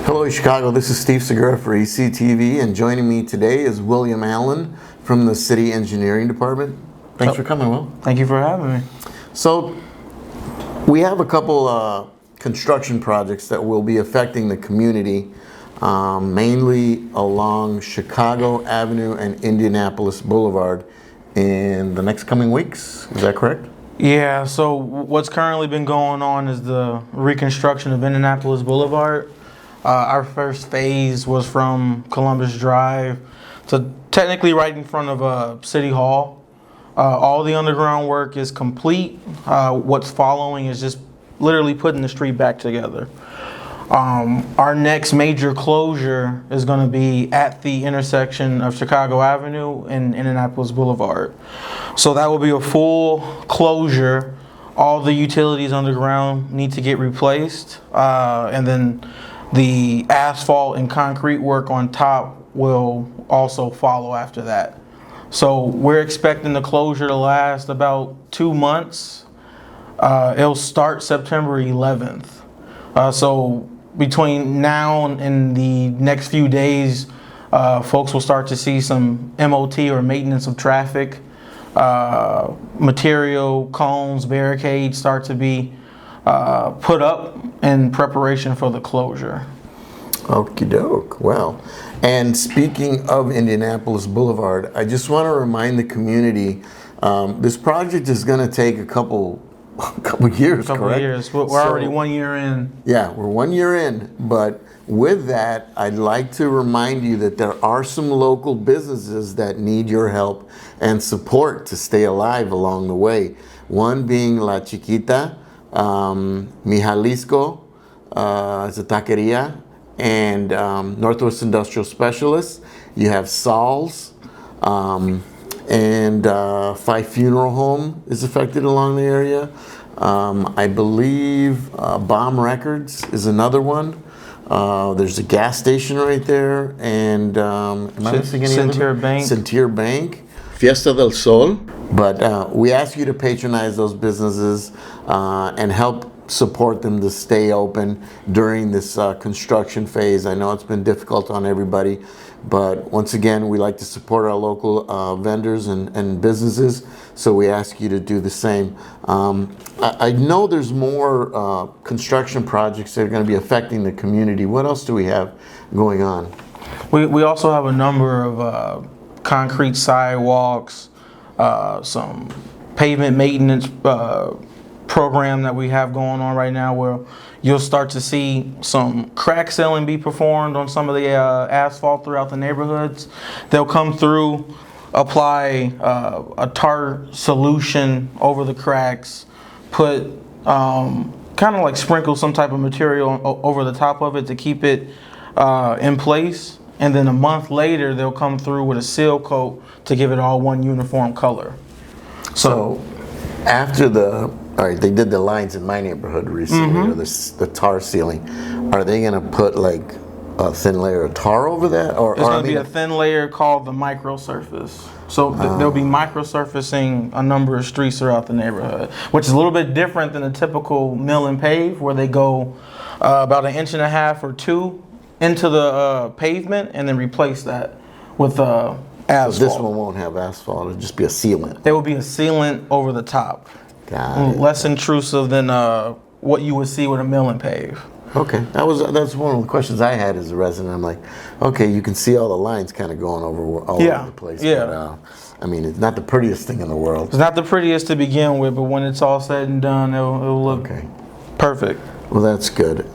Hello Chicago, this is Steve Segura for ECTV, and joining me today is William Allen from the City Engineering Department. Thanks for coming, Will. Thank you for having me. So, we have a couple construction projects that will be affecting the community, mainly along Chicago Avenue and Indianapolis Boulevard in the next coming weeks. Is that correct? Yeah, so what's currently been going on is the reconstruction of Indianapolis Boulevard. Our first phase was from Columbus Drive to technically right in front of City Hall. All the underground work is complete. What's following is just literally putting the street back together. Our next major closure is going to be at the intersection of Chicago Avenue and Indianapolis Boulevard. So that will be a full closure. All the utilities underground need to get replaced, and then the asphalt and concrete work on top will also follow after that. So we're expecting the closure to last about 2 months. It'll start September 11th. So between now and the next few days, folks will start to see some MOT or maintenance of traffic. Material, cones, barricades start to be put up in preparation for the closure. Okie doke. Well, and speaking of Indianapolis Boulevard, I just want to remind the community, this project is going to take a couple years, correct? Years. We're already 1 year in. Yeah, we're 1 year in, but with that, I'd like to remind you that there are some local businesses that need your help and support to stay alive along the way. One being La Chiquita, Mi Jalisco, it's a taqueria, and Northwest Industrial Specialists. You have Saul's, and Five Funeral Home is affected along the area. I believe Bomb Records is another one. There's a gas station right there, and am I missing any Centier Bank. Centier Bank. Fiesta del Sol. But we ask you to patronize those businesses and help support them to stay open during this construction phase. I know it's been difficult on everybody, but once again, we like to support our local vendors and businesses, so we ask you to do the same. I know there's more construction projects that are going to be affecting the community. What else do we have going on? We also have a number of concrete sidewalks, some pavement maintenance program that we have going on right now, where you'll start to see some crack sealing be performed on some of the asphalt throughout the neighborhoods. They'll come through, apply a tar solution over the cracks, put kind of like sprinkle some type of material over the top of it to keep it in place, and then a month later they'll come through with a seal coat to give it all one uniform color. So after they did the lines in my neighborhood recently, or the tar sealing. Are they going to put like a thin layer of tar over that? There's going to be a thin layer called the microsurface. So they'll be microsurfacing a number of streets throughout the neighborhood, which is a little bit different than a typical mill and pave, where they go about 1.5 or 2 inches into the pavement and then replace that with asphalt. So this one won't have asphalt, it'll just be a sealant. There will be a sealant over the top. Got it. Less intrusive than what you would see with a mill and pave. Okay, that's one of the questions I had as a resident. I'm like, okay, you can see all the lines kind of going over all over the place. Yeah. But, I mean, it's not the prettiest thing in the world. It's not the prettiest to begin with, but when it's all said and done, it'll look perfect. Well, that's good.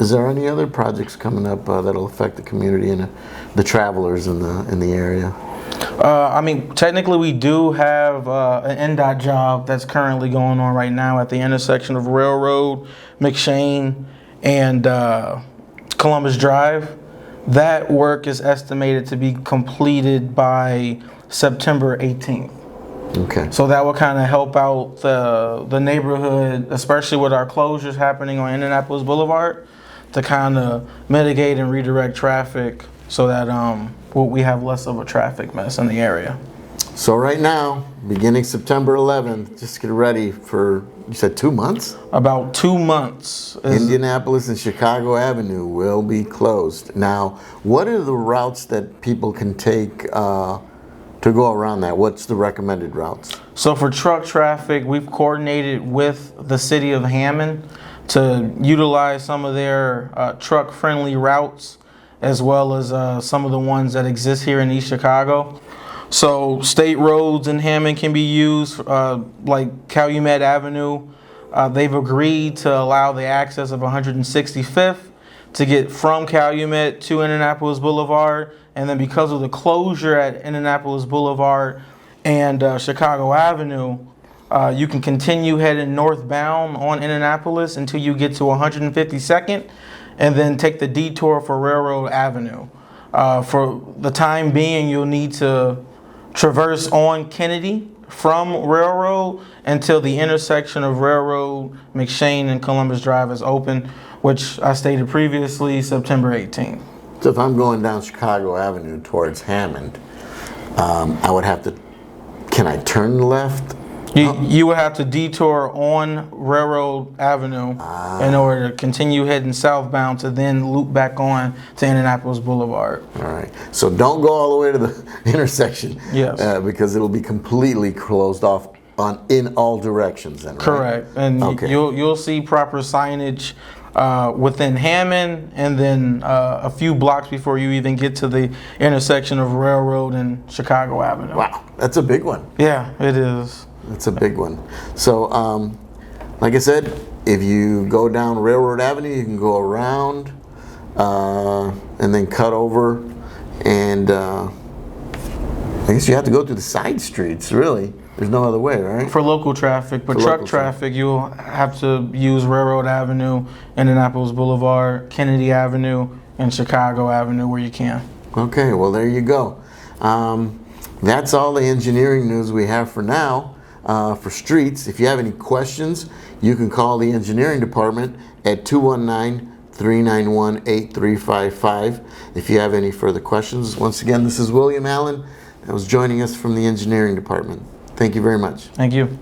Is there any other projects coming up that'll affect the community and the travelers in the area? I mean, technically we do have an NDOT job that's currently going on right now at the intersection of Railroad, McShane, and Columbus Drive. That work is estimated to be completed by September 18th. Okay. So that will kind of help out the neighborhood, especially with our closures happening on Indianapolis Boulevard, to kind of mitigate and redirect traffic so that we have less of a traffic mess in the area. So right now, beginning September 11th, just get ready for, you said 2 months? About 2 months. Indianapolis and Chicago Avenue will be closed. Now, what are the routes that people can take to go around that? What's the recommended routes? So for truck traffic, we've coordinated with the city of Hammond to utilize some of their truck-friendly routes, as well as some of the ones that exist here in East Chicago. So state roads in Hammond can be used, like Calumet Avenue. They've agreed to allow the access of 165th to get from Calumet to Indianapolis Boulevard. And then because of the closure at Indianapolis Boulevard and Chicago Avenue, you can continue heading northbound on Indianapolis until you get to 152nd and then take the detour for Railroad Avenue. For the time being, you'll need to traverse on Kennedy from Railroad until the intersection of Railroad, McShane, and Columbus Drive is open, which I stated previously, September 18th. So if I'm going down Chicago Avenue towards Hammond, I would have to, can I turn left? You would have to detour on Railroad Avenue in order to continue heading southbound to then loop back on to Indianapolis Boulevard. All right. So don't go all the way to the intersection. Yes. Because it'll be completely closed off in all directions then, right? Correct. And Okay. you'll see proper signage within Hammond, and then a few blocks before you even get to the intersection of Railroad and Chicago Avenue. Wow, that's a big one. Yeah, it is. That's a big one. So, like I said, if you go down Railroad Avenue, you can go around and then cut over, and I guess you have to go through the side streets, really. There's no other way, right? For local traffic, but For truck local traffic, you'll have to use Railroad Avenue, Indianapolis Boulevard, Kennedy Avenue, and Chicago Avenue where you can. Okay, well, there you go. That's all the engineering news we have for now. For streets, if you have any questions, you can call the engineering department at 219-391-8355. If you have any further questions, once again, this is William Allen that was joining us from the engineering department. Thank you very much. Thank you.